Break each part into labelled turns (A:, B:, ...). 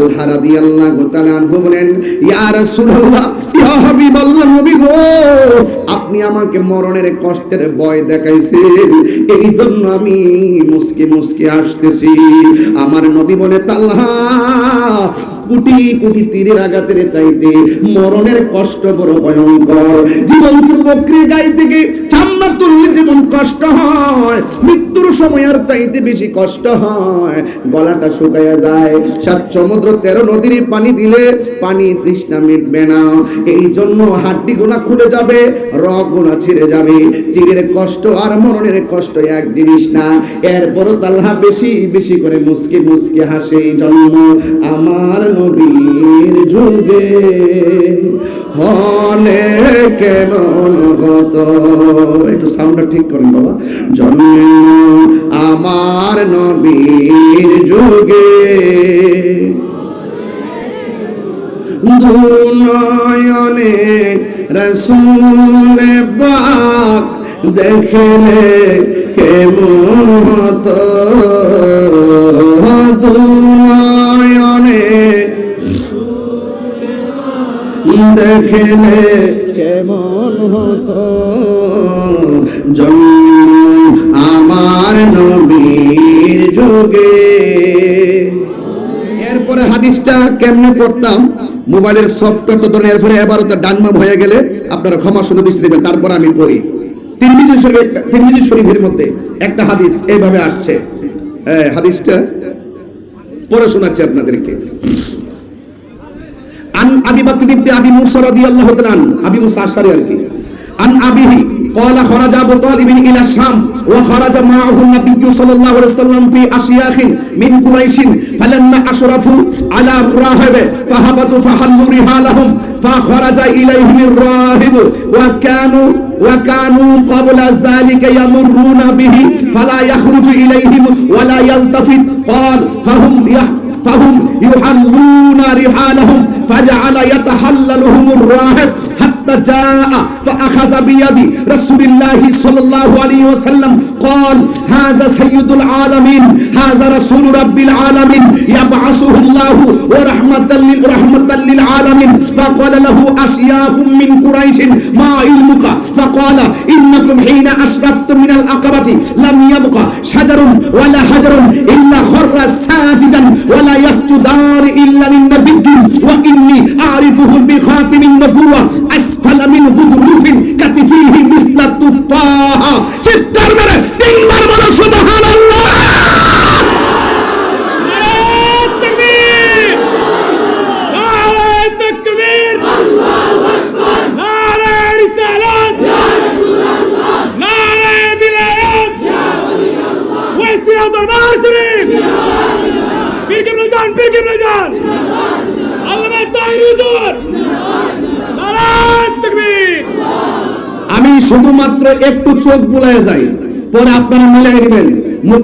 A: তালহা রাদিয়াল্লাহু তাআলা আনহু বলেন, ইয়া রাসূলুল্লাহ, ইয়া হাবিবাল্লাহ, নবী গো, আপনি আমাকে মরণের কষ্টের ভয় দেখাইছেন, এই জন্য আমি মুস্কি মুস্কি হাসতেছি। আমার নবী বলে, তালহা, কোটি কোটি তীরের আঘাতের চাইতে মরণের কষ্ট বড় ভয়ঙ্কর। জীবন্ত বকরি গাই থেকে চামড়া তুললে যেমন কষ্ট হয়, মৃত্যুর সময়ের চাইতে বেশি কষ্ট হয়। গলাটা শুকায়া যায়, 7 সমুদ্র 13 নদীর পানি দিলে পানি তৃষ্ণা মিটবে না। এই জন্য হাড্ডি গুলা খুলে যাবে, রগ গুলা ছিঁড়ে যাবে। তীরের কষ্ট আর মরণের কষ্ট এক জিনিস না। এরপরও তালহা বেশি বেশি করে মুস্কি মুস্কি হাসে। জন্ম আমার নবীর যুগে হলে কেমন হতো, একটু সাউন্ডটা ঠিক করেন বাবা। জন্ম আমার নবীর যুগে দুনয়নে রাসূল পাক দেখলে কেমন হতো, দুনয়নে দেখলে কেমন হতো, জন্ম আমার নবীর যুগে। এরপরে হাদিসটা কেমনে পড়তাম, মোবাইলের সফটওয়্যার তো ধরে, এরপরে এবারও তো ডানমাম হয়ে গেলে আপনারা ক্ষমা সুন্দর দৃষ্টি দেবেন। তারপর আমি পড়ি। তিরমিজি শরীফের মধ্যে একটা হাদিস এইভাবে আসছে, হাদিসটা পড়ে শোনাচ্ছি আপনাদেরকে। আন আবি বকর ইবনে আবি মুসা রাদিয়াল্লাহু তাআলা আন, আবি মুসা আশআরী আর কি, আন আবিহি قال خرج أبو طالب إلى الشام وخرج معه النبي صلى الله عليه وسلم في أشياخ من قريش فلما أشرفوا على الراهب فهبطوا فحلوا رحالهم فخرج إليهم الراهب وكانوا قبل ذلك يمرون به فلا يخرج إليهم ولا يلتفت. قال فهم يحلون رحالهم فجعل يتحللهم الراهب حتى جاء فأخذ بيد رسول الله صلى الله عليه وسلم قال هذا سيد العالمين هذا رسول رب العالمين يبعثه الله ورحمة للعالمين. فقال له أشياخ من قريش ما علمك؟ فقال إنكم حين أشرفتم من العقبة لم يبق شجر ولا حجر إلا خر ساجدا ولا يسجدان إلا للنبي وإني أعرفه بخاتم النبوة أسفل من غضروف كتفيه مثل التفاحة. চিৎকার মেরে 3 বার বলো সুবহানাল্লাহ। আমি শুধুমাত্র একটু চোখ বুলায় যাই, পরে আপনারা মিলাই নেবেন।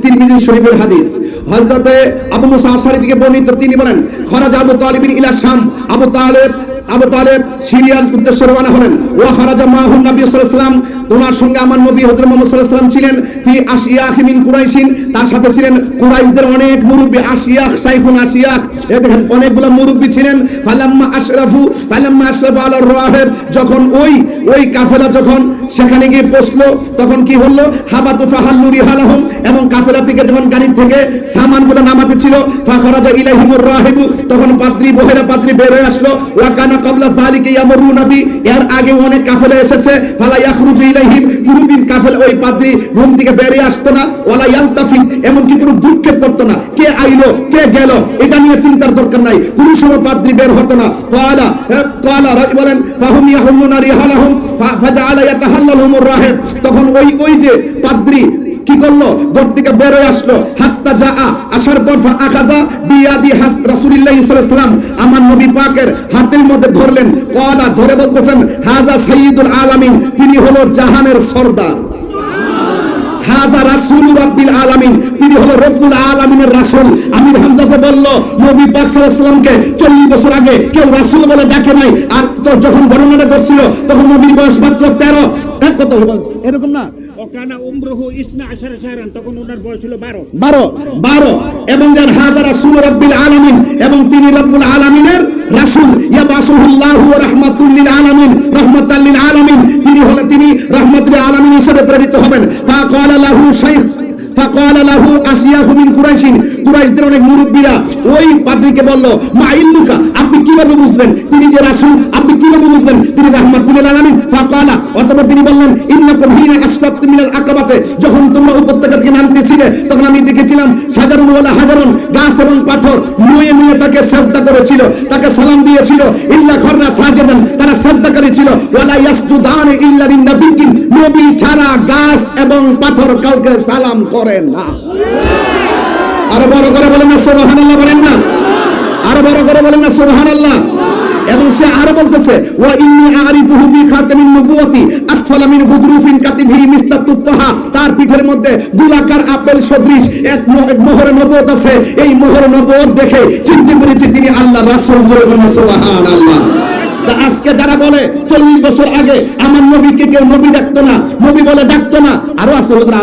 A: তিরমিজি শরীফের হাদিস, হযরতে আবু মুসা আশআরী থেকে বর্ণিত, তিনি বলেন খরাজ আবু তালিব ইলা শাম, আবু তালেব সিরিয়ার উদ্দেশ্যে রওনা হলেন। ওয়া খারাজা মাহু নবী সাল্লাল্লাহু আলাইহি ওয়াসাল্লাম, ওনার সঙ্গে আমার নবী হযরত মুহাম্মদ সাল্লাল্লাহু আলাইহি ওয়াসাল্লাম ছিলেন। ফি আশিয়াখ মিন কুরাইশিন, তার সাথে ছিলেন কুরাইশদের অনেক মুরব্বি। আশিয়াখ শাইখুন আশিয়াখ, এই দেখেন অনেকগুলো মুরব্বি ছিলেন। ফালাম্মা আশরাফু আলা রাহিব, যখন ওই কাফেলা যখন সেখানে গিয়ে পৌঁছলো, তখন কি হলো, হাবাতু ফাহাল্লু রিহালাহুম, এবং কাফেলা থেকে যখন গাড়ি থেকে সামানগুলো নামাতে ছিল, ফাখরাজা ইলাইহিমুর রাহিবু, তখন পাদ্রী বহেরা পাদ্রী বের হয়ে আসলো। ওয়া কানা ক্বাবলা যালিকা ইয়ামুরুনা বি, এর আগে অনেক কাফেলা এসেছে। ফালা ইয়াখরুজু ইলাইহিম, কোনদিন কাফেলা ওই পাদ্রী রুম থেকে বের হয়ে আসতো না। ওয়ালা ইয়ালতাফিত, এমন কি কোনো দুঃখে পড়তো না, কে আইলো কে গেল এটা নিয়ে চিন্তার দরকার নাই, কোন সময় পাদ্রী বের হতো না। ক্বালা রাবি বলেন ফাহুম ইয়াহুল্লুনা রিহালাহুম ফাজাআলা ইয়াতাহাল্লালহুমুর রাহিব, তখন ওই যে পাদ্রী কি করলো, ঘর থেকে বের হয়ে আসলো। হাত্তা জা, আসার পর আখাযা বিয়াদি রাসূলুল্লাহ সাল্লাল্লাহু আলাইহি ওয়াসাল্লাম, আমার নবী পাকের হাতের মধ্যে ধরলেন। ক্বালা, ধরে বলতেছেন হাযা সাইয়্যিদুল আলামিন, তিনি হলো জাহানের সরদার। হাযা রাসূল রাব্বিল আলামিন, তিনি হলো রব্বুল আলামিনের রাসূল। আমির হামজা বলল নবী পাক সাল্লাল্লাহু আলাইহি ওয়াসাল্লামকে 40 বছর আগে কেউ রাসূল বলে ডাকে নাই। আর তো যখন বর্ণনা করছিল তখন নবীর বয়স মাত্র 13, কত এরকম না
B: ওকানা উমরুহু ইসনা আশারা শাহরান, তখন ওনার বয়স ছিল
A: 12 এবং যার হাজার রাসূল রাব্বিল আলামিন, এবং তিনি রব্বুল আলামিনের রাসূল। ইয়াবাসুহুল্লাহু ওয়া রাহমাতুল লিল আলামিন, রাহমাতাল লিল আলামিন, তিনি রাহমাতুল লিল আলামিন হিসেবে প্রেরিত হবেন। ফাকালা লাহু শাইখ ফাকালা লাহু আসিয়াহু মিন কুরাইশিন, কুরাইশদের অনেক মুরব্বিরা ওই পাদ্রীকে বলল, মা ইলমুকা, আপনি কিভাবে বুঝলেন তিনি যে রাসূল? আপনি কিভাবে বুঝলেন তিনি রাহমাতুল লিল আলামিন? ফাকালা, অতঃপর তিনি বললেন, ইন্নাকুম হিনা আসরাফতুম মিনাল আকাবাতে, যখন তোমরা উপত্যকা থেকে নামতেছিলে তখন আমি দেখেছিলাম হাজারুন ওয়ালা হাজারুন, গাছ এবং পাথর নুয়ে নুয়ে তাকে সিজদা করেছিল, তাকে সালাম দিয়েছিল। ইল্লা খাররা সাজিদান, তারা সিজদাকারী ছিল। ওয়ালা ইয়াসজুদান ইল্লা লিন্নাবিয়্যিন, নবী ছাড়া গাছ এবং পাথর কাউকে সালাম করে না। আরো বড় করে বলেন না সুবহানাল্লাহ, বলেন না, আরো বড় করে বলেন না সুবহানাল্লাহ। এবং সে আরো বলতেছে, ওয়া ইন্নী আরিফুহু বি খাতামিন নবুওয়াতি আসফালা মিন গুদরুফিন কাতিবিহি মিসলা তুফাহা, তার পিঠের মধ্যে গোলাকার আপেল সদৃশ এক মোহরে নবুয়ত আছে। এই মোহরে নবুয়ত দেখে চিন্তা করেছি তিনি আল্লাহর রাসূল। বলে বলেন সুবহানাল্লাহ। তা আজকে যারা বলে 40 বছর আগে আমার নবীকে কেউ নবী ডাকতো না, নবী বলে ডাকতো না, আরো আছে হুজুর,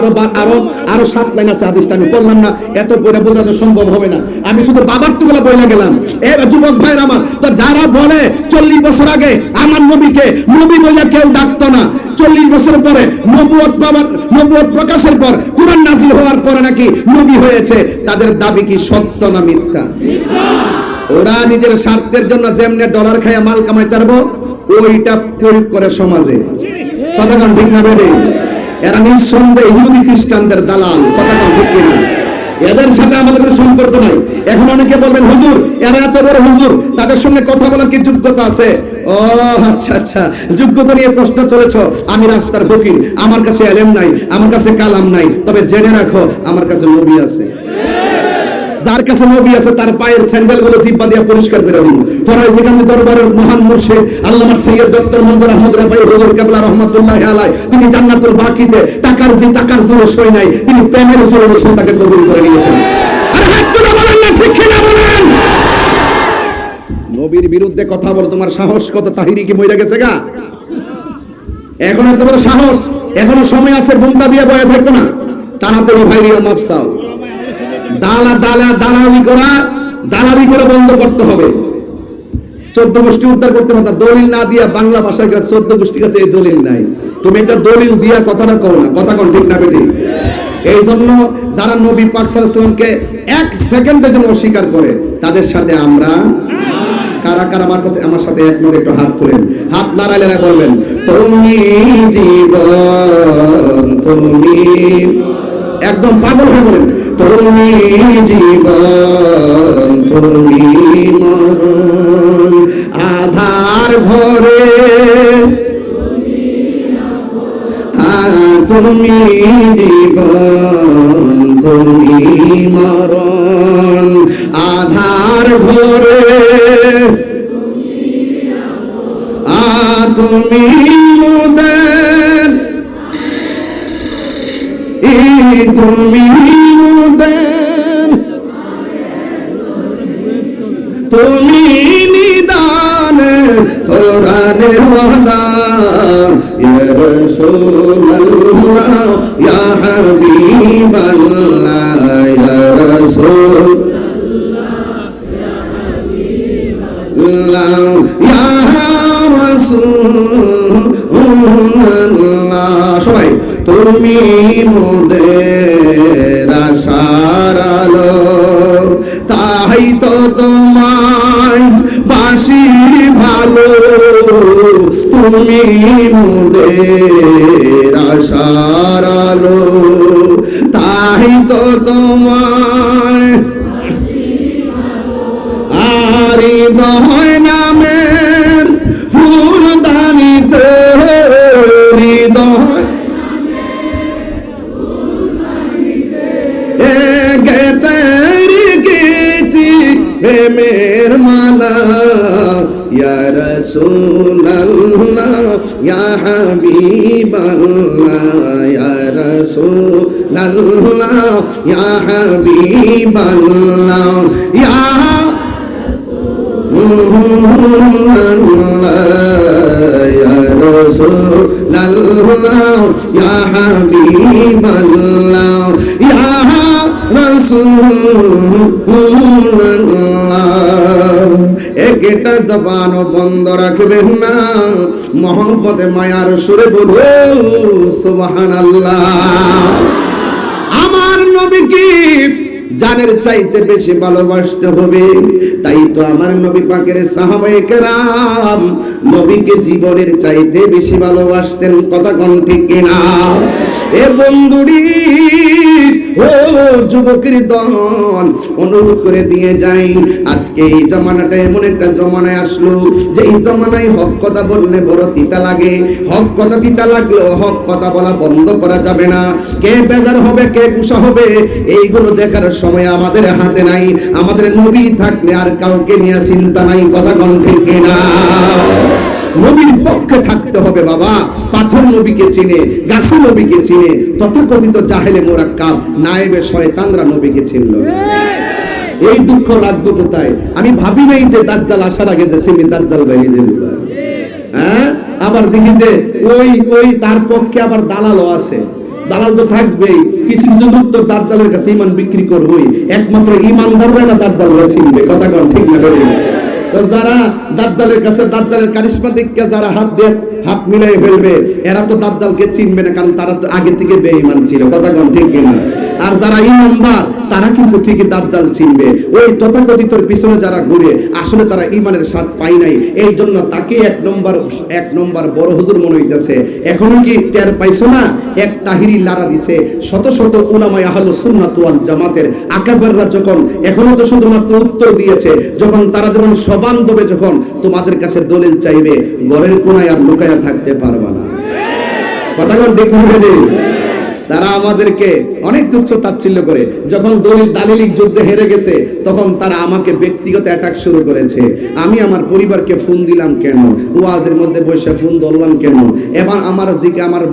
A: আরো 7 লাইন আছে হাদিসটা আমি বললাম না, এত পড়ে বোঝানো সম্ভব হবে না, আমি শুধু বাবার তুগুলা বলে গেলাম। এই যুবক ভাইরা আমার, তো যারা বলে 40 বছর আগে আমার নবীকে নবী বলে কেউ ডাকতো না, 40 বছর পরে নবুয়ত প্রকাশের পর কুরআন নাযিল হওয়ার পরে নাকি নবী হয়েছে, তাদের দাবি কি সত্য না মিথ্যা? ওরা নিজের স্বার্থের জন্য যেমনে ডলার খায়া মাল কামাইতে পারবো ওইটা প্রয়োগ করে সমাজে। কথা কোন ঠিক না বেডে? এরা নিঃসন্দেহে ইহুদি খ্রিস্টানদের দালাল। কথা কোন ঠিক কিনা? এদের সাথে আমাদের কোনো সম্পর্ক নাই। এখন অনেকে বলবেন, হুজুর এরা এত বড় হুজুর, তাদের সঙ্গে কথা বলার কি যোগ্যতা আছে? ও আচ্ছা আচ্ছা, যোগ্যতা নিয়ে প্রশ্ন চলেছ। আমি রাস্তার ফকির, আমার কাছে এলেম নাই, আমার কাছে কালাম নাই, তবে জেনে রাখো আমার কাছে নবী আছে। যার কাছে নবী আছে তার পায়ের স্যান্ডেল গুলো জিব্বা দিয়ে পরিষ্কার করে দিন। ফরাইজি কান্দি দরবারের মহান মুর্শিদ আল্লামা সৈয়দ ডক্টর মঞ্জুর আহমদ রাফাই হুজুর কিবলা রাহমাতুল্লাহি আলাইহি, তিনি জান্নাতুল বাকিতে টাকার জোরে সই নাই, তিনি প্রেমের জোরে রাসূল তাকে কবুল করে নিয়েছেন। আরে হাত তুলে বলেন না ঠিক কি না বলেন? নবীর বিরুদ্ধে কথা বল, তোমার সাহস কত? তাহিরি কি মইরা গেছে গা? এখন এত বড় সাহস? এখনো সময় আছে, ঘুমটা দিয়ে বয়ে থাকো না, তাড়াতাড়ি ভাইরিও মাফসাও। দালালি করা বন্ধ করতে হবে। 14 গোষ্ঠী উদ্ধার করতে পারতা, দলিল না দিয়া বাংলা ভাষায় 14 গোষ্ঠীর কাছে এই দলিল নাই, তুমি একটা দলিল দিয়া কথাটা কও না। কথা কোন ঠিক না বেটি? এই জন্য যারা নবী পাক সাল্লাল্লাহু আলাইহি ওয়াসাল্লামকে 1 সেকেন্ডের জন্য অস্বীকার করে তাদের সাথে আমরা কারা কারা আমার সাথে একমত একটু হাত তুলেন, হাত লড়াইলে বলবেন, তুমি জীবন, তুমি একদম পাগল হয়ে বলেন, তুমি জীবন, তুমি মরণ, আধার ঘরে তুমি জীবন, তুমি মরণ, আধার ঘরে তুমি মুদের, তুমি মুদের, তুমি নিদান কোরআনে ওয়ালা, ইয়া রাসূলুল্লাহ ইয়া হাবিবাল্লাহ, ইয়া রাসূলুল্লাহ ইয়া হাবিবাল্লাহ, ইয়া রাসূলুল্লাহ। সবাই তুমি মোদের আশার আলো, তাই তো তোমায় বাসি ভালো, তুমি মোদের আশার আলো, তাই তো তোমায় আর হৃদয় নামের ফুলদানিতে, হৃদয় প্রেমের মালা, ইয়া রাসূলুল্লাহ ইয়া হাবিবাল্লাহ, ইয়া রাসূলুল্লাহ ইয়া হাবিবাল্লাহ, ইয়া রাসূলুল্লাহ ইয়া রাসূলাল্লাহ ইয়া হাবিবাল্লাহ ইয়া রাসূলুল্লাহ। একটা জবান বন্ধ রাখবেন না, মহব্বতে মায়ার সুরে বলুন সুবহানাল্লাহ। আমার নবীকে জানের চাইতে বেশি ভালোবাসতে হবে। তাই তো আমার নবী পাকের সাহাবায়ে কেরাম নবীকে জীবনের চাইতে বেশি ভালোবাসতেন। কথা কোন ঠিক কিনা? এ বন্ধুরি, ও যুবকের দল, অনুরোধ করে দিয়ে যাই, আজকে এই জামানাটা এমন একটা জামানায় আসলো যে এই জামানায় হক কথা বললে বড় তিতা লাগে। হক কথা তিতা লাগলেও হক কথা বলা বন্ধ করা যাবে না। কে বেজার হবে, কে গুসা হবে, এইগুলো দেখার সময় আমাদের হাতে নাই। আমাদের নবী থাকলে আর কাউকে নিয়ে চিন্তা নাই। কথা কোন ঠিক কিনা? নবীর পক্ষে থাকতে হবে বাবা। পাথর নবীকে চিনে, গাছি নবীকে চিনে, তথাকথিত জাহেলে মোরাক্কাব নায়েবে শয়তানরা নবীকে চিনল। এই দুঃখ রাখবো কোথায়? আমি ভাবি নাই যে দাজ্জাল আসার আগে যে সিমি দাজ্জাল বেরিয়ে যাবে। হ্যাঁ, আবার দেখি যে ওই তার পক্ষে আবার দালালও আছে। দালাল তো থাকবেই, কিছু কিছু লোক তো দাজ্জালের কাছে ঈমান বিক্রি করবেই। একমাত্র ঈমানদাররা না দাজ্জালরা চিনবে। কথা কোন ঠিক না? তো যারা দাজ্জালের কাছে, দাজ্জালের কারিশমাতিককে যারা হাত মিলাই ফেলবে, এরা তো দাজ্জালকে চিনবে না, কারণ তারা তো আগে থেকে বেঈমান ছিল। কথা কোন ঠিক কিনা? আর যারা ঈমানদার তারা কিন্তু ঠিকই দাজ্জাল চিনবে। ওই তথাকথিতর পিছনে যারা ঘুরে, আসলে তারা ঈমানের স্বাদ পায় নাই। এই জন্য তাকে এক নম্বর বড় হুজুর মনে হইতেছে। এখনো কি টের পাইছো না? এক তাহিরি লারা দিছে। শত শত উলামায়ে আহলুস সুন্নাত ওয়াল জামাতের আকাবাররা যখন, এখনো তো শুধুমাত্র উত্তর দিয়েছে, যখন তারা যখন সবান্ধবে যখন তোমাদের কাছে দলিল চাইবে, ঘরের কোনায় আর লুকায়া থাকতে পারবা না। কথা কোন ঠিক না? তারা আমাদেরকে অনেক তুচ্ছ তাচ্ছিল্য করে। যখন দালিলিক যুদ্ধে হেরে গেছে, তখন তারা আমাকে ব্যক্তিগত অ্যাটাক শুরু করেছে। আমি আমার পরিবারকে ফোন দিলাম কেন, ওয়াজের মধ্যে বসে ফোন ধরলাম কেন, এবার আমার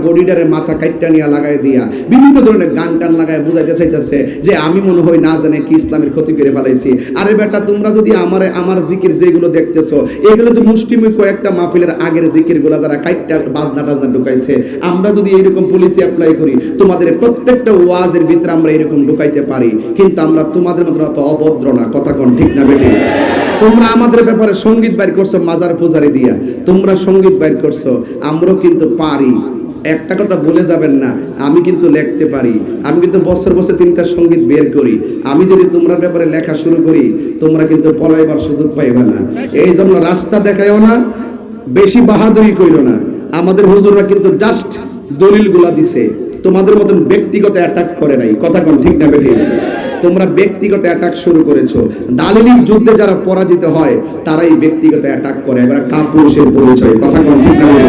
A: বডিটারে মাথা কাইটটা নিয়ে লাগাই দিয়া বিভিন্ন ধরনের গান টান লাগায় বুঝাইতে চাইতেছে যে আমি মনে হয় না জানে কি ইসলামের ক্ষতি করে ফেলাইছি। আরে বেটা, তোমরা যদি আমার জিকির যেগুলো দেখতেছো, এগুলো তো মুষ্টিমেয় কয়েকটা মাহফিলের আগের জিকির গুলা যারা কাইটটা বাজনা টাজনা ঢুকাইছে। আমরা যদি এইরকম পলিসি অ্যাপ্লাই করি, তোমাদের প্রত্যেকটা ওয়াজের ভিতরে আমরা এরকম ঢুকাইতে পারি, কিন্তু আমরা তোমাদের মতো অত অভদ্র না। কথা কোন ঠিক না বেটি? তোমরা আমাদের ব্যাপারে সঙ্গীত বাইর করছো মাজার পূজারি দিয়া, তোমরা সঙ্গীত বাইর করছো, আমরাও কিন্তু পারি। একটা কথা বলে যাবেন না, আমি কিন্তু লিখতে পারি। আমি কিন্তু বছর বছর 3টা সঙ্গীত বের করি। আমি যদি তোমরা ব্যাপারে লেখা শুরু করি, তোমরা কিন্তু পলাইবার সুযোগ পাইবে না। এই জন্য রাস্তা দেখায়ও না, বেশি বাহাদুরি কইরো না। আমাদের হুজুররা কিন্তু জাস্ট দলিলগুলা দিছে, তোমাদের মতন ব্যক্তিগত অ্যাটাক করে নাই। কথা কোন ঠিক না বেটি? তোমরা ব্যক্তিগত অ্যাটাক শুরু করেছো। দালিলিক যুদ্ধে যারা পরাজিত হয় তারাই ব্যক্তিগত অ্যাটাক করে। এবার কাপুরুষের পরিচয়। কথা কোন ঠিক না বেটি?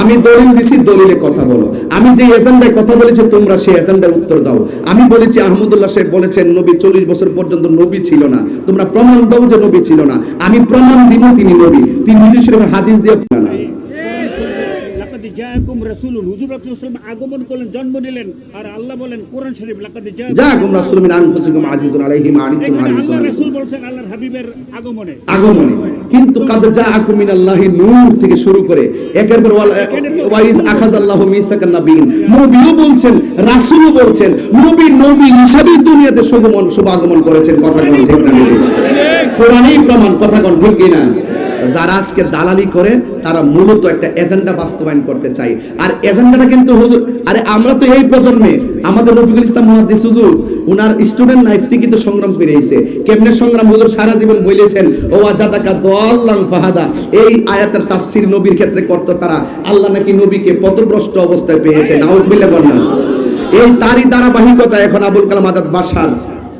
A: আমি দলিল দিছি, দলিলে কথা বলো। আমি যে এজেন্ডায় কথা বলেছি, তোমরা সেই এজেন্ডায় উত্তর দাও। আমি বলেছি আহমদুল্লাহ সাহেব বলেছেন নবী 40 বছর পর্যন্ত নবী ছিল না, তোমরা প্রমাণ দাও যে নবী ছিল না। আমি প্রমাণ দিব তিনি নবী। তিরমিজি শরীফের হাদিস দিয়ে না।
B: জাকুম রাসূলুন, হুজুর রাসূলুল্লাহ আগমন করলেন, জন্ম নিলেন, আর আল্লাহ বলেন কোরআন শরীফ, লাকাদ
A: জাকুম রাসূলুন মিন আনফুসিকুম আজিজুন আলাইহি মা আনিতুম হারিসুন।
B: আল্লাহ রাসূল বলেন আল্লাহর হাবিবের আগমনে।
A: কিন্তু কাদ জাআকুম মিনাল্লাহি নূর থেকে শুরু করে একের পর ওয়াইজ আখাযাল্লাহু মিসাকান নাবিয়িন, নবীও বলছেন, রাসূলও বলছেন, নবী হিসাবে দুনিয়াতে শুভ আগমন করেছেন। কথা কোন ঠিক না? কোরআনই প্রমাণ। কথা কোন ঠিক কিনা? যারা আজকে দালালি করে, তারা মূলত একটা এজেন্ডা বাস্তবায়ন করতে চায়। আর এজেন্ডাটা কিন্তু হুজুর, আরে আমরা তো এই প্রজন্মে, আমাদের রফিকুল ইসলাম মুহাদ্দিস হুজুর উনার স্টুডেন্ট লাইফ থেকে তো সংগ্রাম করে এসেছে। কেমনে সংগ্রাম? হুজুর সারা জীবন বলেছেন ও আজাদাকা দাল্লান ফাহাদা। এই আয়াতের তাফসীর নবীর ক্ষেত্রে করত তারা। আল্লাহ নাকি নবীকে পথভ্রষ্ট অবস্থায় পেয়েছে। নাউজুবিল্লাহ বলেন। এই তারই ধারাবাহিকতা এখন আবুল কালাম আজাদ বাশার,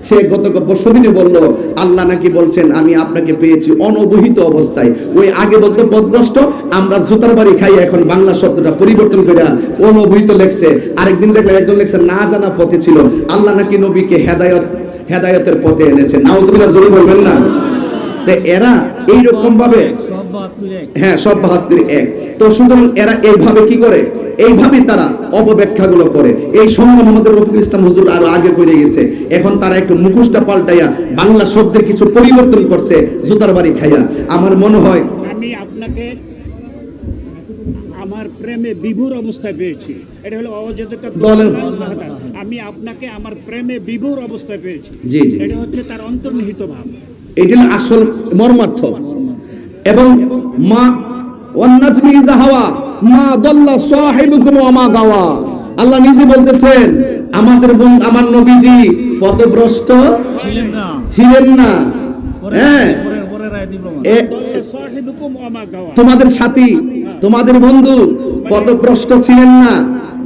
A: সে গত পরশুদিনে বলল আল্লাহ নাকি বলছেন আমি আপনাকে পেয়েছি অনবহিত অবস্থায়। ওই আগে বলতো পথভ্রষ্ট, আমরা জুতার বাড়ি খাই, এখন বাংলা শব্দটা পরিবর্তন করে অনবহিত লেখছে। আরেকদিন দেখলাম একজন লেখছে না জানা পথে ছিল। আল্লাহ নাকি নবীকে হেদায়েতের পথে এনেছেন। নাউজুবিল্লাহ জোরে বলবেন না? তো এরা এইরকম ভাবে, হ্যাঁ, সব 72 এক। তো সুতরাং এরা এইভাবে কি করে? এইভাবে তারা অপব্যাখ্যাগুলো করে। এই সংগ্রাম আমাদের রফিকুল ইসলাম হুজুর আরো আগে করে গেছে। এখন তারা একটু মুখোশটা পাল্টাইয়া বাংলা শব্দের কিছু পরিবর্তন করছে জুতার বাড়ি খাইয়া। আমার মনে হয়
B: আমি আপনাকে আমার প্রেমে বিভোর অবস্থায় পেয়েছি। এটা হলো অযোধ্যা। আমি আপনাকে আমার প্রেমে বিভোর অবস্থায় পেয়েছি।
A: জি জি,
B: এটা হচ্ছে তার অন্তর্নিহিত ভাব,
A: এটা আসল মর্মার্থ। এবং মা ওয়ান্নাজমি ইযা হাওয়া মা দাল্লা সাহিবুকুম ওয়া মা গাওয়া, আল্লাহ নিজে বলতেছেন আমার নবীজি পথভ্রষ্ট ছিলেন না। হ্যাঁ, তোমাদের সাথী, তোমাদের বন্ধু পথভ্রষ্ট ছিলেন না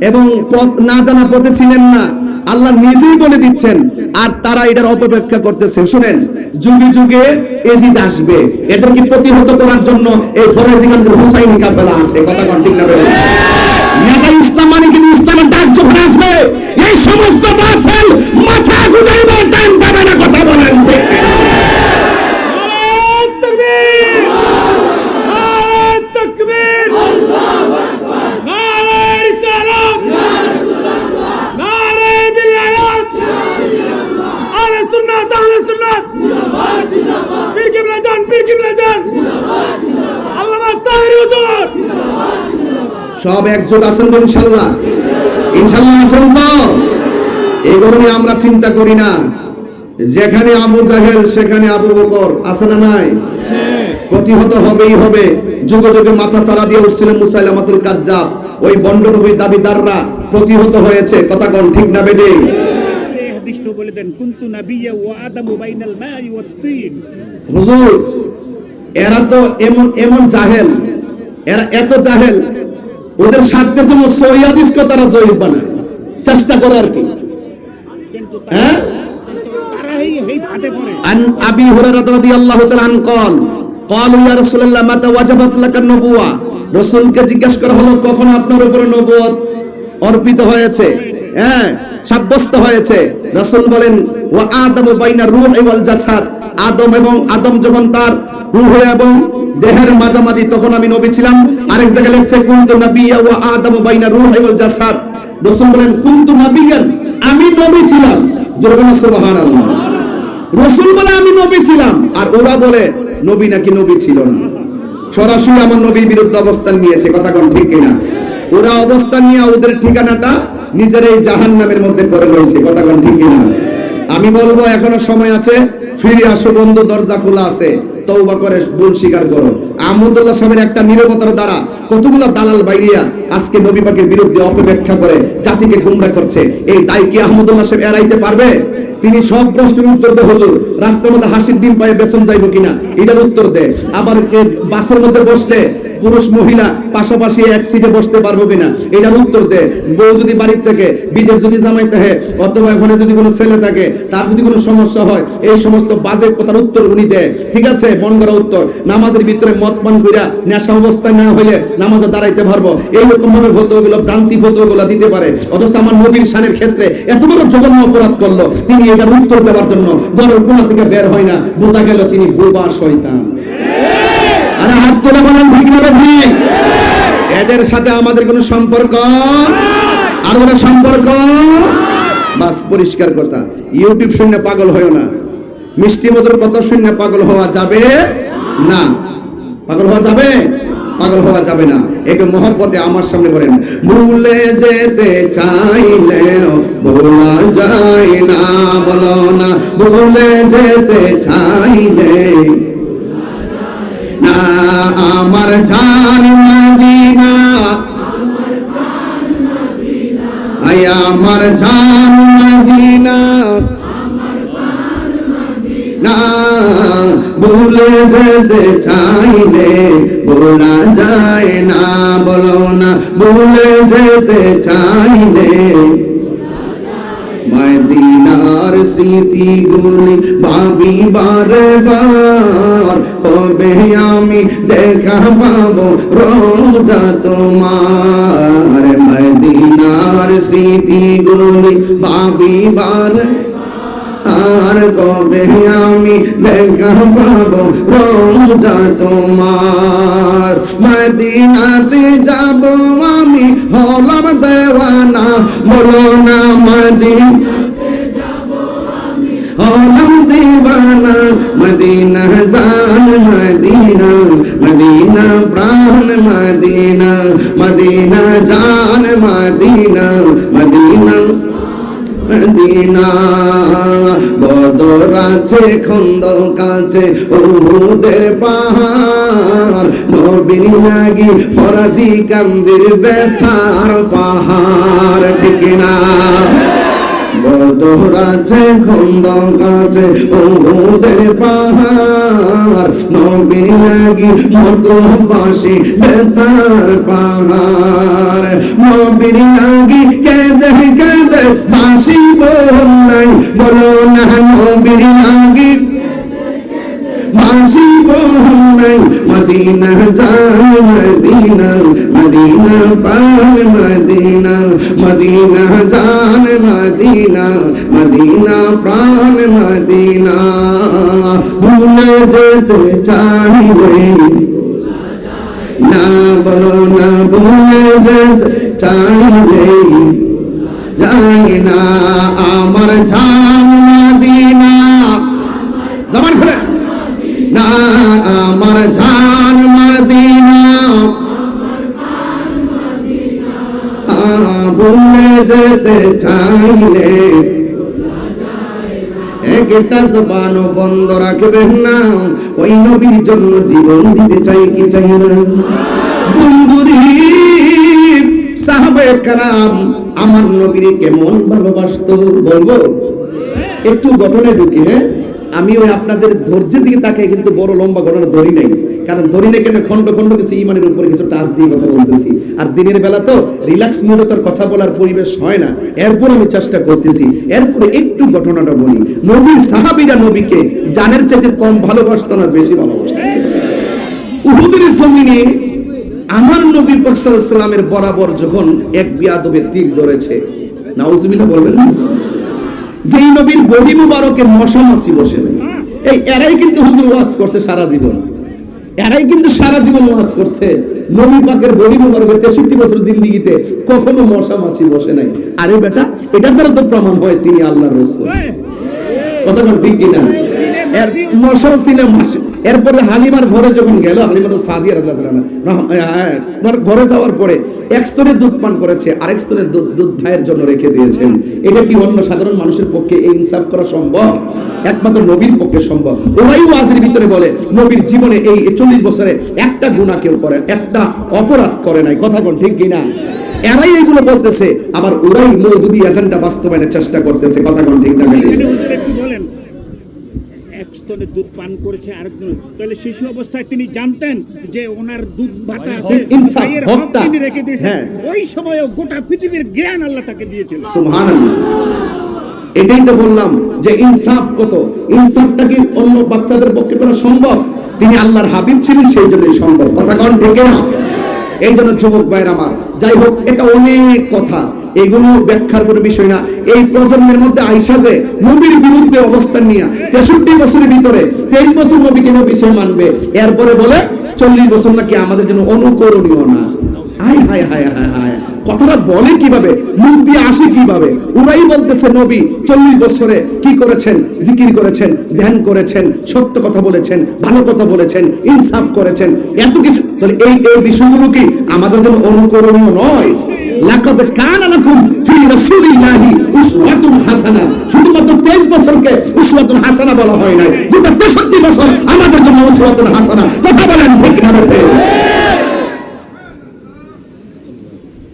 A: এবং পথ না জানা পথে ছিলেন না, আল্লাহ নিজেই বলে দিচ্ছেন। আর তারা এটার অপব্যাখ্যা করতেছে। শুনেন, যুগে যুগে এজিদ আসবে, এদেরকে প্রতিহত করার জন্য এই ফরাজিগঞ্জের হুসাইনি কাফেলা আছে। কথা কোন ঠিক না? নেতা ইসলাম মানে কিন্তু ইসলামের ডাক যখন আসবে এই সমস্ত বাতিল মাথা গুঁজাইবার টাইম পাবে না। কথা বলেন ঠিক? সব একজোট আছেন তো ইনশাল্লাহ? ইনশাল্লাহ আছেন তো? এগুলো নিয়ে আমরা চিন্তা করি না। যেখানে আবু জাহেল সেখানে আবু বকর আছে না নাই? প্রতিহত হবেই হবে। যুগে যুগে মাথা চারা দিয়ে উঠছিল মুসাইলামাতুল কাজ্জাব, ওই বন্ডনবী দাবিদাররা প্রতিহত হয়েছে। কথা কোন ঠিক না বেডে?
B: বলে দেন কুনতু নাবিয়্যা ওয়া আদামু বাইনাল মাই ওয়াত তিন।
A: হুজুর, এরা তো এমন জাহেল, এরা এত জাহেল, ওদের স্বার্থের জন্য সহিহ হাদিসকে তারা জয়ীফ বানায়, চেষ্টা করে আর কি। হ্যাঁ, আন আবি হুরায়রা রাদিয়াল্লাহু তাআলা আন ক্বালু ইয়া রাসূলুল্লাহ মাতা ওয়াজাবাত লাকা নবুওয়া, রাসূলকে জিজ্ঞাসা করা হলো কখন আপনার উপরে নবুয়ত অর্পিত হয়েছে, হ্যাঁ সাব্যস্ত হয়েছে। রাসূল বলেন ওয়া আদামু বাইনা রূহি ওয়াল জাসাদ, আদম যখন তার রূহ এবং দেহের মাঝামাঝি তখন আমি নবী ছিলাম। আরেক জায়গায় লেখছে কুনতু নাবিয়্যা ওয়া আদামু বাইনা রূহি ওয়াল জাসাদ। রাসূল বলেন কুনতু নাবিয়্যান, আমি নবী ছিলাম। জোরে বলেন সুবহানাল্লাহ। রাসূল বলে আমি নবী ছিলাম, আর ওরা বলে নবী নাকি নবী ছিল না। সরাসরি আমার নবীর বিরুদ্ধে অবস্থান নিয়েছে। কথা কোন ঠিক কিনা? ওরা অবস্থান নিয়ে ওদের ঠিকানাটা নিজের এই জাহান্নামের মধ্যে করে রয়েছে। কথা কোন ঠিক কিনা? আমি বলবো এখনো সময় আছে, ফিরে আসো বন্ধু, দরজা খোলা আছে, তওবা করে ভুল স্বীকার করো। আহমদুল্লাহ সাহেবের একটা নীরবতার দ্বারা কতগুলো দালাল বাইরিয়া আজকে নবী পাকের বিরুদ্ধে অপব্যাখ্যা করে জাতিকে গুমরা করছে। এই দায় কি আহমদুল্লাহ সাহেব এড়াইতে পারবে? তিনি সব প্রশ্নের উত্তর দেয়। হুজুর, রাস্তার মধ্যে হাসির ডিম পায়ে বেসন যাইবো কিনা এটার উত্তর দেয়। আবার বাসের মধ্যে বসলে পুরুষ মহিলা পাশাপাশি এক সিটে বসতে পারবো কিনা এটার উত্তর দেয়। বউ যদি বাড়ির থেকে, বিদেশ যদি জামাই থাকে, অথবা এখানে যদি কোনো ছেলে থাকে, তার যদি কোনো সমস্যা হয়, এই সমস্ত বাজে কথার উত্তর উনি দেয়। ঠিক আছে, মন করা উত্তর। নামাজের ভিতরে মদ পান কইরা নেশা অবস্থায় না হইলে নামাজে দাঁড়াইতে পারবো, এইরকম ভাবে ফতোয়াগুলো, ভ্রান্তি ফতোয়াগুলো দিতে পারে। অথচ আমার নবীর শানের ক্ষেত্রে এত বড় জঘন্য অপরাধ করলো, তিনি এটার উত্তর দেওয়ার জন্য ঘরের কোণা থেকে বের হয় না। বোঝা গেল তিনি বোবা শয়তান। আরে হাত তুলে বলেন ঠিক না ঠিক? এদের সাথে আমাদের কোনো সম্পর্ক আর কোনো সম্পর্ক? বাস পরিষ্কার কথা। ইউটিউব শুনে পাগল হয়েও না, মিষ্টি মধুর কথা শুনে পাগল হওয়া যাবে না। পাগল হওয়া যাবে? পাগল হওয়া যাবে না। একটু মহব্বতে আমার সামনে বলেন, ভুলে যেতে চাইলেও ভোলা যায় না। বলো না, ভুলে যেতে চাইলে না আমার জান মদিনা, আয় আমার জান মদিনা, না ভুলে যেতে চাইলে ভোলা যায় না। বলো না, ভুলে যেতে চাইলে মদিনার স্মৃতিগুলি ভাবি বারে বার, কবে আমি দেখা পাবো রোজা তোমার। মদিনার স্মৃতিগুলি ভাবি বারে, আর কবে আমি দেখা পাবো রোজা তোমার। মদিনাতে যাব আমি হলাম দেওয়ানা। বলো না, মদিনাতে যাব হলাম দেওয়ানা। মদিনা জান মদিনা, মদিনা প্রাণ মদিনা, মদিনা মদিনা জান মদিনা মদিনা মদিনা বদর আছে খন্দক আছে উহুদের পাহাড় নবীর লাগি ফরাজি কান্দির ব্যথার পাহাড় ঠিক না বদর আছে খন্দক আছে উহুদের পাহাড় নবীর লাগি মক্কাবাসী ব্যথার পাহাড় নবীর লাগি কেঁদে কেঁদে ফাঁসি নাই বলো না নবীর লাগি ফাঁসি নাই মদিনা জান মদিনা মদিনা পান মদিনা মদিনা জান মদিনা মদিনা প্রাণ মদিনা ভুলে যেতে চাইলে না বলো না ভুলে যেতে চাইলে যাই না আমার জান মদিনা জবান খুলে না আমার জান মদিনা ভুলে যেতে চাইলে একটা জবানও বন্ধ রাখবেন না ওই নবীর জন্য জীবন দিতে চাই কি চাই না বন্ধুরি সাহাবায়ে কেরাম আমার নবীর কেমন ভালোবাসতো বলবো একটু ঘটনা ঢুকি হ্যাঁ আমি ওই আপনাদের ধৈর্যের দিকে তাকাই কিন্তু বড় লম্বা ঘটনা ধরি নাই কারণ ধরি নাই কেন খন্ড খন্ড কিছু ইমানের উপরে কিছু টাচ দিয়ে কথা বলতেছি আর দিনের বেলা তো রিল্যাক্স মুডে তার কথা বলার পরিবেশ হয় না এরপর আমি চেষ্টা করতেছি এরপরে একটু ঘটনাটা বলি নবীর সাহাবীরা নবীকে জানের চাইতে কম ভালোবাসতো না বেশি ভালোবাসতো উহুদের জমিনে আমার নবী পাক সাল্লাল্লাহু আলাইহি ওয়াসাল্লামের বরাবর যখন এক বিয়াদবে তীর ধরেছে নাউজুবিল্লাহ বলবেন যেই নবীর বডি মুবারকে মশা মাছি বসে নাই এই এরাই কিন্তু হুজুর ওয়াজ করছে সারা জীবন এরাই কিন্তু সারা জীবন ওয়াজ করছে নবী পাকের বডি মুবারকে 63 বছর জিন্দেগিতে কখনো মশা মাছি বসে নাই আরে বেটা এটার দ্বারা তো প্রমাণ হয় তিনি আল্লাহর রাসূল কথা বল ঠিক কিনা এর মশা ছিল মাছি এরপরে হালিমার ঘরে যখন গেল হালিমা তো সাদিয়া রাদিয়াল্লাহু আনহা ঘরে যাওয়ার পরে এক স্তরের দুধ পান করেছে আরেক স্তরের দুধ ভাইয়ের জন্য রেখে দিয়েছেন এটা কি অন্য সাধারণ মানুষের পক্ষে এই ইনসাফ করা সম্ভব একমাত্র নবীর পক্ষে সম্ভব ওরাই ওয়াজের ভিতরে বলে নবীর জীবনে এই 40 বছরে একটা গুনাহ কেউ করে একটা অপরাধ করে নাই কথা কোন ঠিক কিনা এরাই এইগুলো বলতেছে আবার ওরাই মওদুদি এজেন্ডা বাস্তবায়নের চেষ্টা করতেছে কথা কোন ঠিক না
B: একটু বলেন এক স্তরে দুধ পান করেছে আরেকজন তাহলে শিশু অবস্থায় তিনি জানতেন যে ওনার দুধ ভাতা আছে ভাইয়ের হক তিনি রেখে দিয়েছেন ওই সময়ও গোটা পৃথিবীর জ্ঞান আল্লাহ তাকে দিয়েছিলেন
A: সুবহানাল্লাহ এটাই তো বললাম যে ইনসাফ কত ইনসাফটা কি অন্য বাচ্চাদের পক্ষে করা সম্ভব তিনি আল্লাহর হাবিব ছিলেন সেই জন্যই সম্ভব কথা কোন ঠিক না এই জন্য যুবক ভাইরা আমার যাই হোক এটা অনেক কথা এগুলো ব্যাখ্যার কোনো বিষয় না এই প্রজন্মের মধ্যে আয়েশা যে নবীর বিরুদ্ধে অবস্থান নিয়ে 63 বছরের ভিতরে 23 বছর নবীকে নবী সে মানবে এরপরে বলে 40 বছর নাকি আমাদের জন্য অনুকরণীয় না হায় হায় হায় হায় হায় কথাটা বলে কিভাবে মুখ দিয়ে আসে কিভাবে ওরাই বলতেছে নবী 40 বছরে কি করেছেন জিকির করেছেন ধ্যান করেছেন সত্য কথা বলেছেন ভালো কথা বলেছেন ইনসাফ করেছেন এত কিছু তাহলে এই বিষয়গুলো কি আমাদের জন্য অনুকরণীয় নয় লাকাদ কানা লাকুম ফি রাসূলিল্লাহি উসওয়াতুন হাসানা শুধুমাত্র 23 বছরকে উসওয়াতুন হাসানা বলা হয় না গোটা 63 বছর আমাদের জন্য উসওয়াতুন হাসানা কথা বলেন ঠিক না বলতে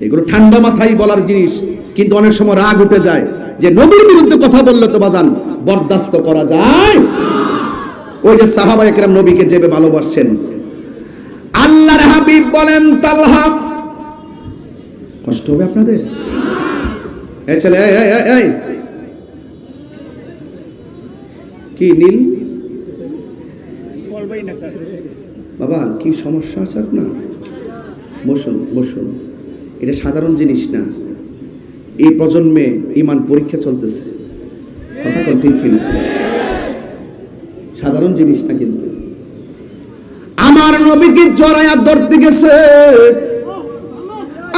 A: এগুলো ঠান্ডা মাথায় বলার জিনিস কিন্তু অনেক সময় রাগ উঠে যায় যে নবীর বিরুদ্ধে কথা বললে তো বাজান বরদাস্ত করা যায় ওই যে সাহাবায়ে কেরাম নবীকে যেভাবে ভালোবাসেন আল্লাহর হাবিব বলেন তালহা কষ্ট হবে আপনাদের এই ছেলে এই কি নীল
B: বলবেই না স্যার
A: বাবা কি সমস্যা আছে আপনার বসুন বসুন এটা সাধারণ জিনিস না এই প্রজন্মে ঈমান পরীক্ষা চলতেছে কথা কোন ঠিক কিনা সাধারণ জিনিস না কিন্তু আমার নবীকে জড়ায়া ধরতে গেছে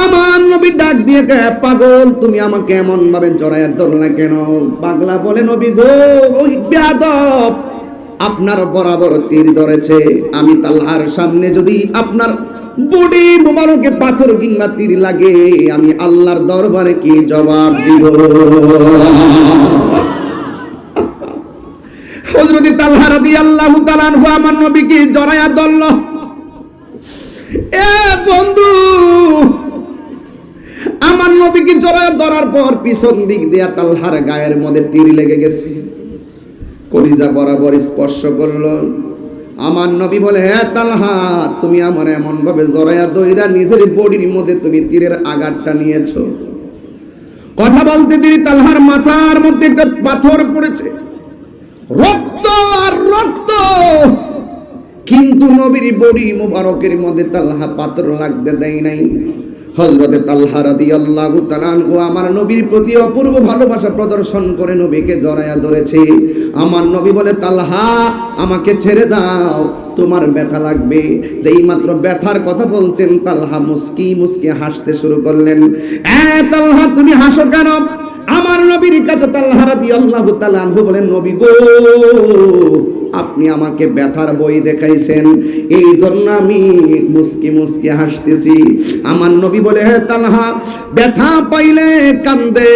A: আমার নবী ডাক দিয়ে কয় পাগল তুমি আমাকে এমন ভাবে জড়ায়া ধরলে কেন পাগলা বলে নবী গো ওই বেয়াদব আপনার বরাবর তীর ধরেছে আমি তালহার সামনে যদি আপনার বুড়ি মুবারকে পাথর কিংবা তীর লাগে, আমি আল্লাহর দরবারে কি জবাব দিব? হযরত তালহা রাদিয়াল্লাহু তাআলা আনহু আমার নবীকে জড়ায়া ধরল। এ বন্ধু, আমার নবীকে জড়ায়া ধরার পর পিছন দিক দিয়া তালহার গায়ের মধ্যে তীর লেগে গেছে, কলিজা বরাবর স্পর্শ করলো। আমার নবী বলে, হে তালহা, তুমি আমার এমন ভাবে জড়ায়া দইরা নিজের বডির মধ্যে তুমি তীরের আঘাতটা নিয়েছো। কথা বলতে দেরি তালহার মাথার মধ্যে একটা পাথর পড়েছে, রক্ত আর রক্ত, কিন্তু নবীর বডি মুবারকের মধ্যে তালহা পাথর লাগতে দেয় নাই। হযরতে তালহা রাদিয়াল্লাহু তাআলা আনহু আমার নবীর প্রতি অপূর্ব ভালোবাসা প্রদর্শন করে নবীকে জড়ায়া ধরেছে। আমার নবী বলে, তালহা আমাকে ছেড়ে দাও, তোমার ব্যথা লাগবে। যেই মাত্র ব্যথার কথা বলছেন, তালহা মুস্কি মুস্কি হাসতে শুরু করলেন। তালহা তুমি হাসো কেন? আমার নবীর কাছে তালহা রাদিয়াল্লাহু তাআলা আনহু বলেন, নবী গো, আপনি আমাকে ব্যথার বই দেখাইছেন, এই জন্য আমি মুস্কি মুস্কি হাসতেছি। আমার নবী বলে, হে তালহা, ব্যথা পাইলে কান্দে,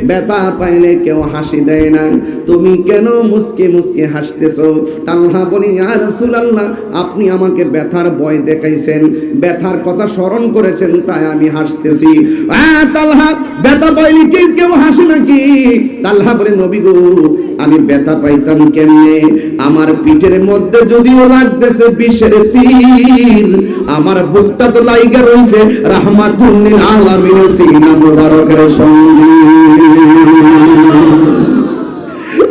A: ব্যথা পাইলে কেউ হাসি দেয় না, তুমি কেন মুস্কি মুস্কি হাসতেছো? তালহা বলি, ইয়া রাসূলুল্লাহ, আপনি আমাকে ব্যথার ভয় দেখাইছেন, ব্যথার কথা স্মরণ করেছেন, তাই আমি হাসতেছি। তালহা, ব্যথা পাইলে কেউ হাসে নাকি? তালহা বলে, নবী গো, আমি ব্যথা পাইতাম কেমনে? আমার পিঠের মধ্যে যদিও লাগতেছে বিষের তীর, আমার বুকটা তো লাইগা রইছে রাহমাতুল লিল আলামিনের সিনা মুবারকের সঙ্গে।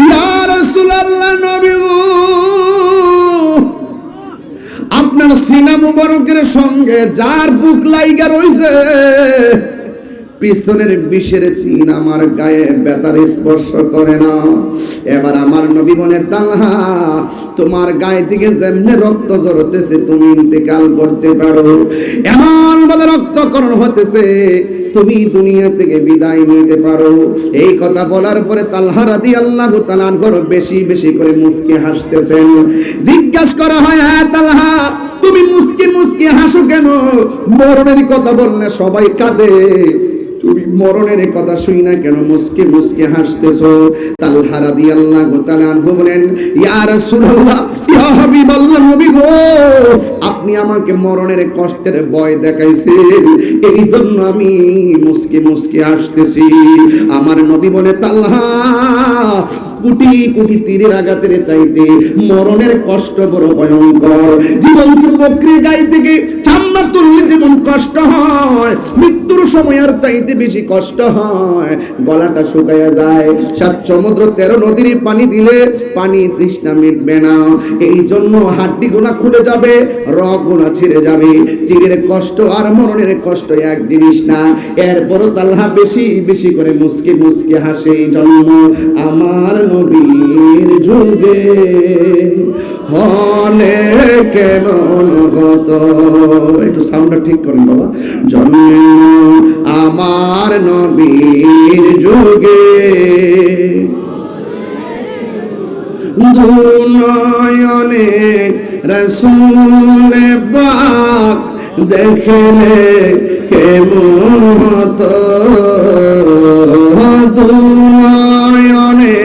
A: ইয়া রাসূলুল্লাহ, নবী গো, আপনার সিনা মুবারকের সঙ্গে যার বুক লাইগা রইছে, পিস্তলের বিষের তীর আমার গায়ে ব্যথার স্পর্শ করে না। এবার আমার নবী বলে, তালহা, তোমার গায়ে থেকে যেমনে রক্ত ঝরতেছে তুমি ইন্তেকাল করতে পারো, এমন ভাবে রক্তকরণ হতেছে তুমি দুনিয়া থেকে বিদায় নিতে পারো। এই কথা বলার পরে তালহা রাদিয়াল্লাহু তাআলা আনহু বেশি বেশি করে মুস্কি হাসতেছেন। জিজ্ঞাসা করা হয়, হ্যাঁ তালহা, তুমি মুস্কি মুস্কি হাসো কেন? মরণের কথা বললে সবাই কাঁদে, তুমি মরণের কথা শুই না কেন মুস্কি মুস্কি হাসতেছো? তালহা রাদিয়াল্লাহু তাআলা আনহু বলেন, ইয়া রাসূলুল্লাহ, ইয়া হাবিবাল্লাহ, নবী গো, আপনি আমাকে মরণের কষ্টের ভয় দেখাইছেন, এই জন্য আমি মুস্কি মুস্কি হাসতেছি। আমার নবী বলে, তালহা, কোটি কোটি তীরের আঘাতের চাইতে মরণের কষ্ট বড় ভয়ঙ্কর। জীবন্ত বকরির গায়ে থেকে চামড়া তুললে যেমন কষ্ট হয়, মৃত্যুর সময় আর চাইতে বেশি কষ্ট হয়, গলাটা শুকায়া যায়। 7 সমুদ্র 13 নদীর পানি দিলে পানি তৃষ্ণা মিটবে না, এই জন্য হাড্ডিগুলা খুলে যাবে, রগগুলা ছিঁড়ে যাবে। তীরের কষ্ট আর মরণের কষ্ট এক জিনিস না। এরপরও তালহা বেশি বেশি করে মুস্কি মুস্কি হাসে। এই জন্য আমার নবীর যুগে হলে কেমন হতো, একটু সাউন্ডটা ঠিক করেন বাবা, জন্ম আমার নবীর যুগে দুনয়নে রাসূল পাক দেখলে কেমন হতো, দুনয়নে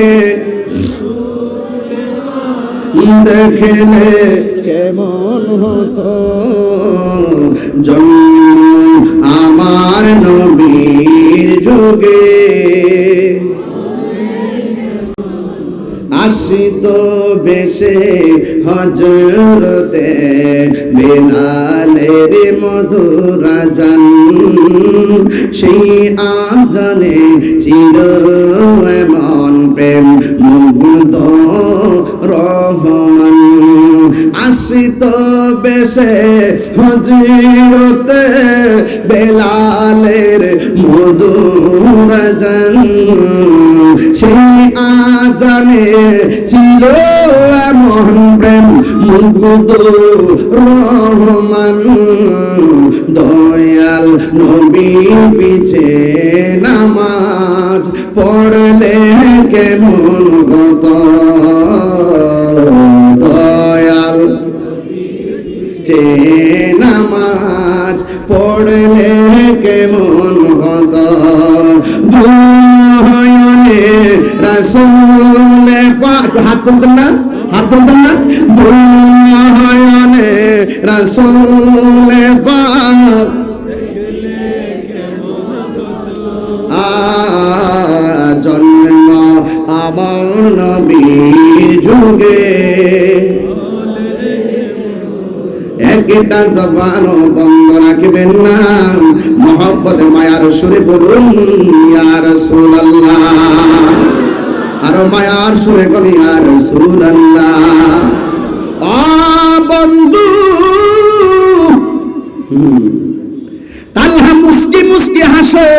A: দেখলে কেমন হতো, জন্ম আমার নবীর যুগে আসিত বেশে হযরতে বেলালের মধুর আযান, সেই আযানে ছিল এমন প্রেম মুগ্ধ রহমান। আসিত বেশে হযরতে বেলালের মধুর আযান, সেই আযানে ছিল এমন প্রেম মুগ্ধ রহমান। দয়াল নবীর পিছে নামাজ পড়লে কেমন হতো, দয়াল যে নামাজ পড়লে কেমন হতো দুনয়নে রাসূলে পাক হাত তুলতেন না দুনয়নে রাসূলে পাক জন্ম আমার নবীর যুগে একটা জবান বন্ধ রাখবেন না মহব্বত মায়ার সুরে বলুন ইয়া রাসূলুল্লাহ আর মায়ার সুরে বলি ইয়া রাসূলুল্লাহ বন্ধু তালহা মুস্কি মুস্কি হাসে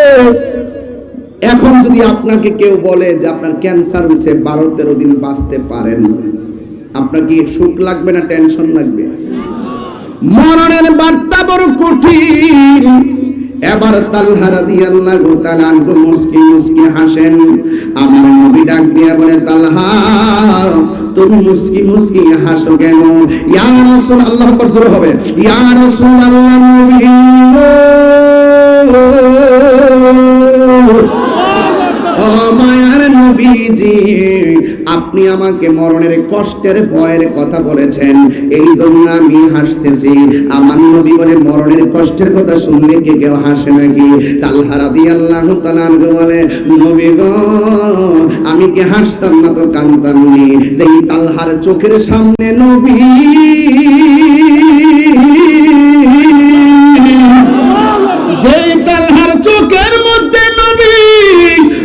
A: এখন যদি আপনাকে কেউ বলে যে আপনার ক্যান্সার হয়েছে 12-13 দিন বাঁচতে পারেন আপনার কি সুখ লাগবে না টেনশন লাগবে মরণের বার্তা বড় কঠিন এবার তালহা রাদিয়াল্লাহু তাআলা আনহু মুস্কি মুস্কি হাসেন আমার নবী ডাক দিয়ে বলে তালহা তুমি মুস্কি মুস্কি হাসো কেন ইয়া রাসূল আল্লাহু আকবার জোরে হবে ইয়া রাসূলুল্লাহ নবী ও মায়ার নবীজি আপনি আমাকে মরণের কষ্টের ভয়ের কথা বলেছেন এই জন্য আমি হাসতেছি আমার নবী বলে মরণের কষ্টের কথা শুনলে কে কেউ হাসে নাকি তালহা রাদিয়াল্লাহু তাআলা বলে নবী গো আমি কি হাসতাম না তো কাঁদতাম নি যেই তালহার চোখের সামনে নবী যেই তালহার চোখের মধ্যে নবী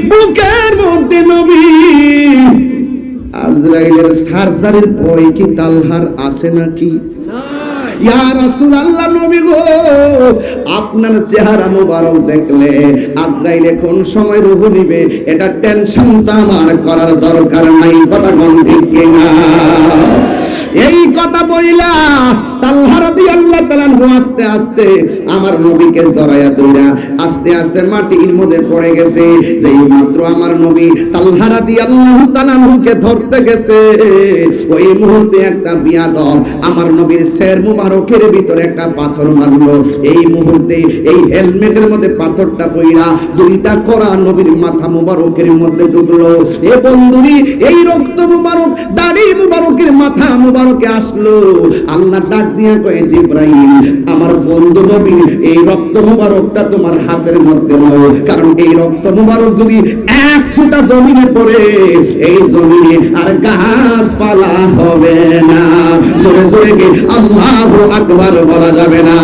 A: বুকের মধ্যে নবী আজরাইলের সারসারির ভয় কি তালহার আছে নাকি ইয়া রাসূলুল্লাহ নবী গো আপনার চেহারা মোবারক দেখলে আজরাইল কোন সময় রূহ নিবে এটা টেনশন তো আমার করার দরকার নাই কথা কোন ঠিক কিনা এই কথা বইলা তালহা রাদিয়াল্লাহু তাআলা আস্তে আস্তে আমার নবীকে জড়ায়া ধইরা আস্তে আস্তে মাটির মধ্যে পড়ে গেছে যেই মাত্র আমার নবী তালহা রাদিয়াল্লাহু তাআলাকে ধরতে গেছে ওই মুহূর্তে একটা বিয়াদব আমার নবীর শির মুবারকের ভিতরে একটা পাথর মারলো এই মুহূর্তে এই হেলমেটের মধ্যে পাথরটা পইরা দুইটা করা নবীর মাথা মুবারকের মধ্যে ঢুকলো এ বন্ধুরি এই রক্ত মুবারক দাড়ি মুবারকের মাথা মুবারকে আসলো আল্লাহ ডাক দিয়ে কয় জিবরাইল আমার বন্ধু নবীর এই রক্ত মুবারকটা তোমার হাতের মধ্যে নাও কারণ এই রক্ত মুবারক যদি এক ফোঁটা জমিনে পড়ে এই জমিনে আর গাছপালা হবে না জোরে জোরে কি আল্লাহু আকবার বলা যাবে না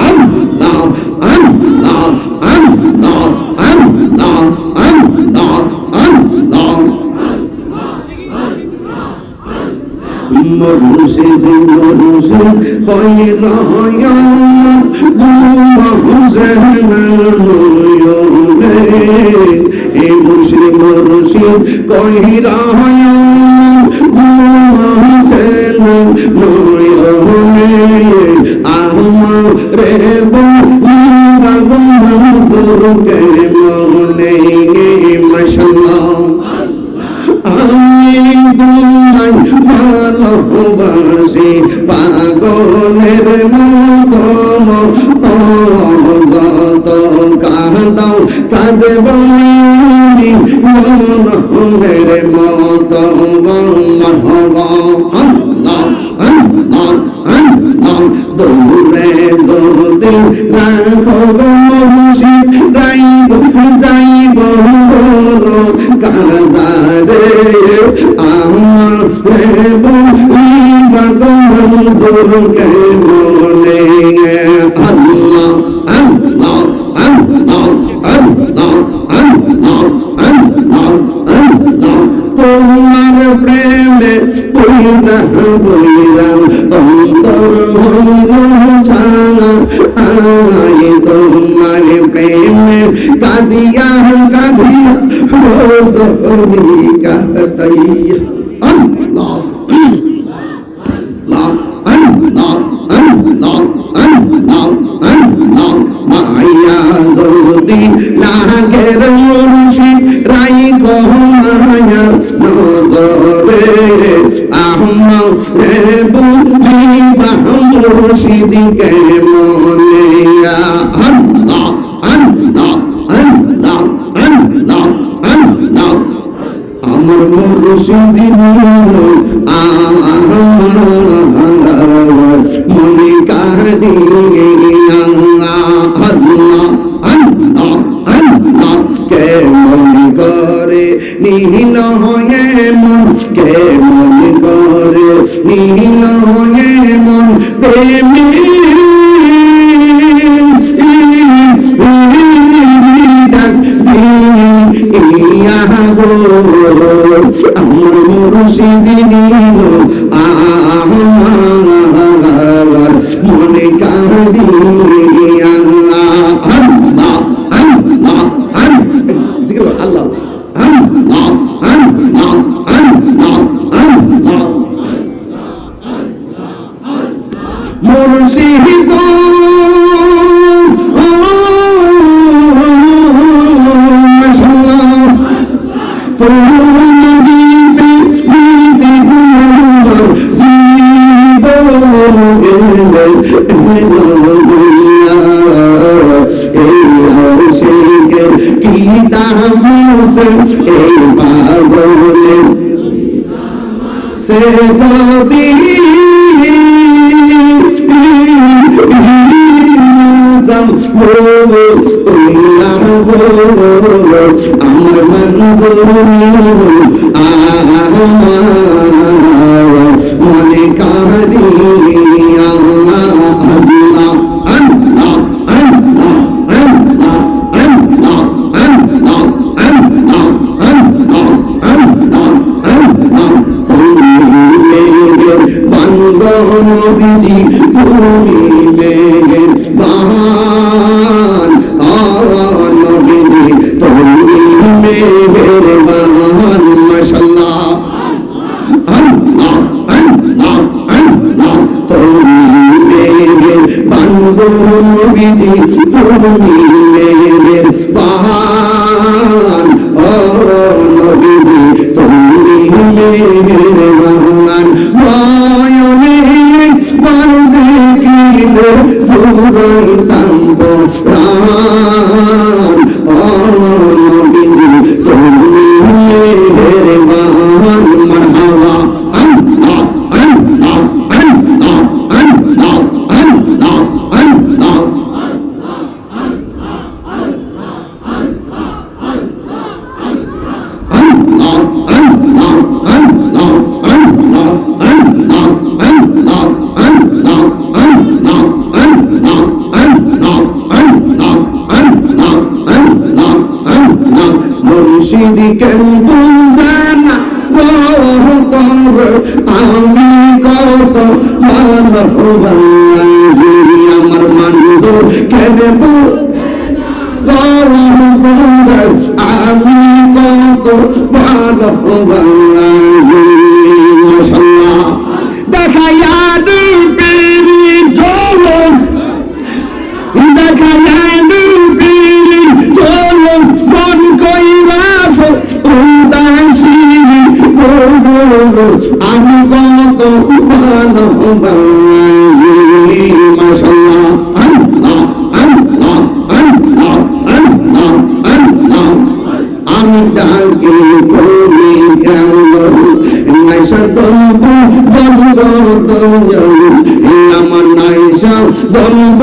A: আল্লাহ আল্লাহ আল্লাহ আল্লাহ আল্লাহ আল্লাহ মুর্শিদ মুর্শিদ কইরা এ মুর্শিদ মুর্শিদ কইরা রে মনে মাশাআল্লাহ আমি তোমায় ভালোবাসি পাগলের মতো যত কাঁদাও কাঁদব আমি জনমের মতো মারহাবা আল্লাহ আল্লাহ আল্লাহ দূরে যদি রাখো মুর্শিদ রাইব যাইব বলো কারদারে আমার প্রেম ইবাদত মনজুর কে মনে আল্লাহ আল্লাহ আল্লাহ আল্লাহ আল্লাহ আল্লাহ আল্লাহ তোমার প্রেমে বইরা বইরা অন্তর হইল ছায়া আয় তোমার প্রেমে কাঁদিয়া কাঁদিয়া রোজনি কাটাইয়া আল্লাহ আল্লাহ আল্লাহ আল্লাহ আল্লাহ আল্লাহ মায়া যদি লাগে মুর্শিদ রাই গো মায়া নজরে আহমদ রে বুলিবা মুর্শিদকে মনে আল্লাহ আল্লাহ আল্লাহ আল্লাহ আল্লাহ আমার মুর্শিদ আমার মনে কাঁদে আল্লাহ আল্লাহ আল্লাহ কে মনে করে নীল হয়ে মন কে মনে করে নীল হয়ে মন প্রেমী আমার মুর্শিদ নীল আমার মনে কাঁদে আল্লাহ আল্লাহ আল্লাহ জিকির আল্লাহ আল্লাহ আল্লাহ আল্লাহ আল্লাহ মুর্শিদ সে যদি আমার মঞ্জুর মনে কারি আল্লাহ আল্লাহ আল্লাহ আল্লাহ আল্লাহ আল্লাহ আল্লাহ আল্লাহ আল্লাহ আল্লাহ আল্লাহ বান্দন বিজি তুমি মেঘের বান নবীজি তুমি মেঘের বান মাশাআল্লাহ আল্লাহ আল্লাহ আল্লাহ তুমি মেঘের বান্দন নবীজি তুমি মেঘের বান নবীজি তুমি মেঘের বান নয়নে বান দেখিলে জুড়াইতাম প্রাণ নবীজি তুমি মেঘের বান মারহাবা আল্লাহ আল্লাহ আল্লাহ আল্লাহ আল্লাহ আল্লাহ মুর্শিদ কেন বুঝানা আমি কত আমার মঞ্জুর কেন আমি কত ভালো দেখাইয়া চলন দেখাইয়া চলন মন কইরাস উদাসী আমি কত ভালো মাশাআল্লাহ আল্লাহ আল্লাহ আল্লাহ আল্লাহ আল্লাহ আমি ডাকি তুমি কেন নাইসা দম্ব দম্ব আমার নাইসা দম্ব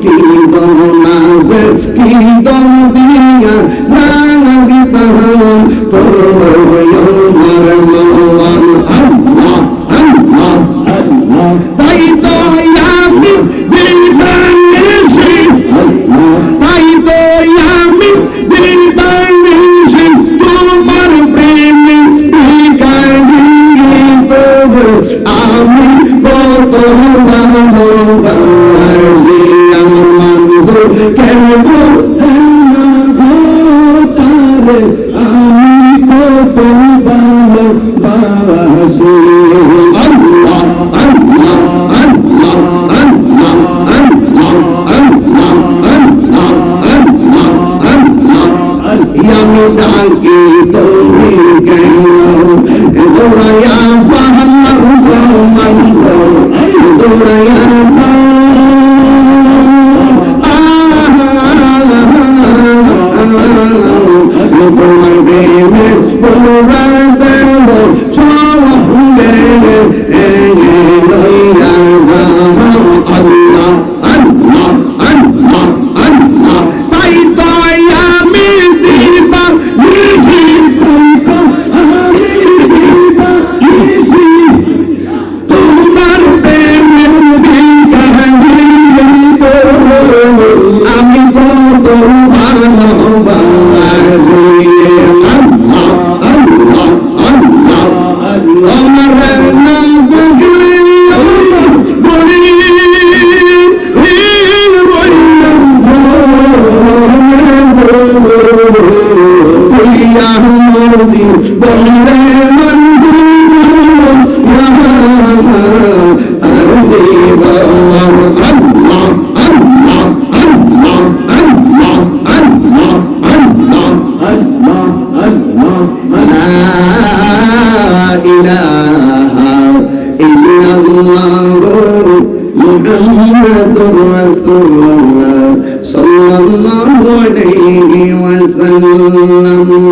A: কি দম নাজে কি দম দিয়া রাগিতাম তোমার মওয়ান আল্লাহ আল্লাহ আল্লাহ তাই তো আমি দিবানিশি তাই তো আমি দিবানিশি তোমার প্রেমে আমি কত ভালোবাসি আমার মঞ্জুর কেন আমি কত ভালোবাসি আল্লাহ আল্লাহ আল্লাহ আল্লাহ আল্লাহ আল্লাহ আল্লাহ আল্লাহ আল্লাহ আমি ডাকি তুমি কেন দৌড়াইয়া পাহাড় ইল্লাল্লাহু মুহাম্মাদুর রাসূলুল্লাহ সাল্লাল্লাহু আলাইহি ওয়াসাল্লাম।